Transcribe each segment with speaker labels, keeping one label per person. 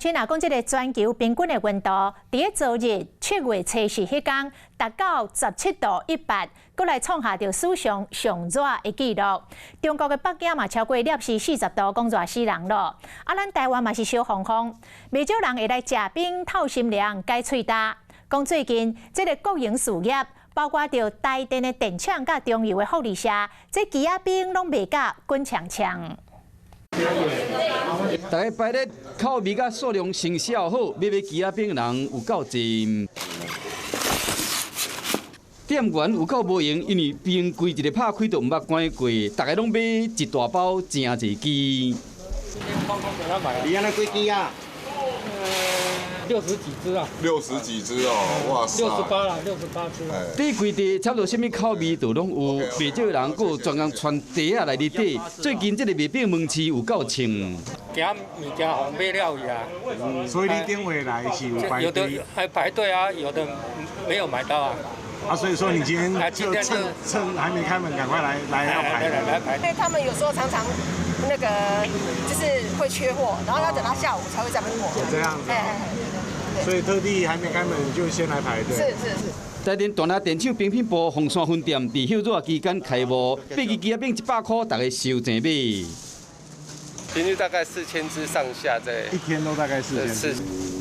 Speaker 1: 像讲这个全球平均的温度，伫个昨日7月初4迄天，达到17度18，搁来创下着史上上热的纪录。中国的北京嘛超过摄氏40度，讲热死人咯。咱台湾嘛是小风风，未少人会来食冰透心凉、解喙焦。讲最近这个国营事业，包括着台电的电厂甲中油的福利社，这鸡仔冰拢卖甲滚呛呛。
Speaker 2: 大家排咧口味甲数量成效好，买鸡仔饼的人有够侪。店员有够无闲，因为冰柜一个拍开都毋捌关过，大家拢买一大包真侪鸡。
Speaker 3: 你安尼几只啊
Speaker 4: ？60几只啊
Speaker 3: ？60几只哦，哇塞
Speaker 4: ！68啦，68只。
Speaker 2: 底柜地差不多什么口味都拢有，袂少人佫有专工穿袋仔来里底。最近这个卖饼门市有够清。
Speaker 4: 惊物件红买了去啊！
Speaker 5: 所以你电话来是有排队，
Speaker 4: 有的还排队啊，有的没有买到啊。
Speaker 5: 所以说你今天就趁还没开门，赶快来要排。
Speaker 4: 因
Speaker 6: 为他们有时候常常那个就是会缺货，然后要等到下午才会再补货。
Speaker 5: 这样子。所以特地还没开门就先来排队。
Speaker 6: 是。
Speaker 2: 台电大拿电厂冰品部凤山分店伫休热期间开幕，8支鸡仔饼100块，大家收钱买。
Speaker 7: 平均大概4000只上下在。
Speaker 5: 一天都大概4000只。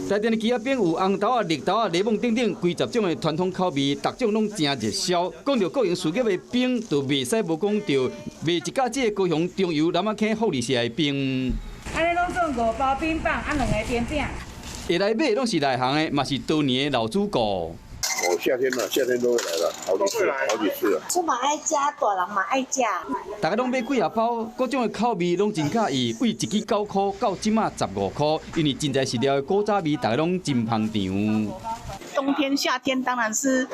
Speaker 2: 台电的鸡仔饼有红豆啊、绿豆啊、柠檬等等，规10种的传统口味，逐种拢真热销。讲到国营事业的饼，就袂使无讲到卖一架这个高雄中油南仔坑福利社的饼。
Speaker 8: 安尼拢做5包冰棒，2个甜饼。
Speaker 2: 会来买拢是内行的，嘛是多年的老主顾。
Speaker 3: 夏天都会来了，好几次了。
Speaker 9: 出嘛爱食，大人嘛爱食。
Speaker 2: 大家拢买几啊包，各种的口味拢真介意，为1支9块到即马15块，因为真材实料的古早味，大家拢真捧场。
Speaker 10: 冬天、夏天当然是，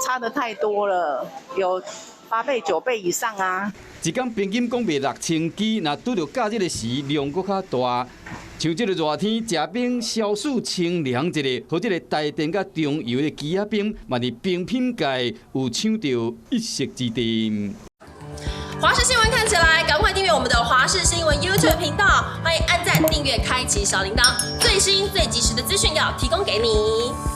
Speaker 10: 差得太多了，有8倍、9倍以上啊。
Speaker 2: 一天平均讲卖6000支，若拄着假日的时，量搁较大。像这个热天，食冰消暑清凉一个，和这个台电甲中油的鸡仔冰，嘛伫冰品界有抢到一席之地。
Speaker 11: 华视新闻看起来，赶快订阅我们的华视新闻 YouTube 频道，欢迎按赞、订阅、开启小铃铛，最新最及时的资讯要提供给你。